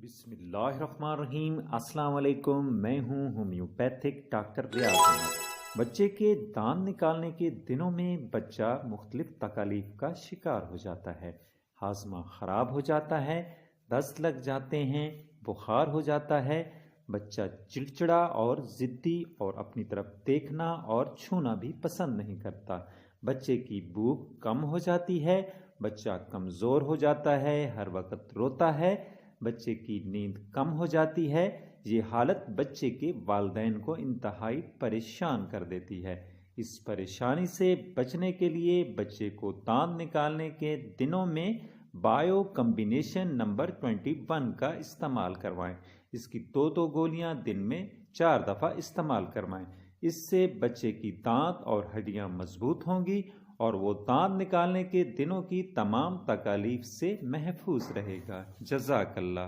بسم اللہ الرحمن الرحیم۔ السلام علیکم، میں ہوں ہومیوپیتھک ڈاکٹر ریاض احمد۔ بچے کے دانت نکالنے کے دنوں میں بچہ مختلف تکالیف کا شکار ہو جاتا ہے۔ ہاضمہ خراب ہو جاتا ہے، دست لگ جاتے ہیں، بخار ہو جاتا ہے، بچہ چڑچڑا اور ضدی اور اپنی طرف دیکھنا اور چھونا بھی پسند نہیں کرتا۔ بچے کی بھوک کم ہو جاتی ہے، بچہ کمزور ہو جاتا ہے، ہر وقت روتا ہے، بچے کی نیند کم ہو جاتی ہے۔ یہ حالت بچے کے والدین کو انتہائی پریشان کر دیتی ہے۔ اس پریشانی سے بچنے کے لیے بچے کو دانت نکالنے کے دنوں میں بایو کمبینیشن نمبر 21 کا استعمال کروائیں۔ اس کی دو گولیاں دن میں 4 دفعہ استعمال کروائیں۔ اس سے بچے کی دانت اور ہڈیاں مضبوط ہوں گی اور وہ دانت نکالنے کے دنوں کی تمام تکالیف سے محفوظ رہے گا۔ جزاک اللہ۔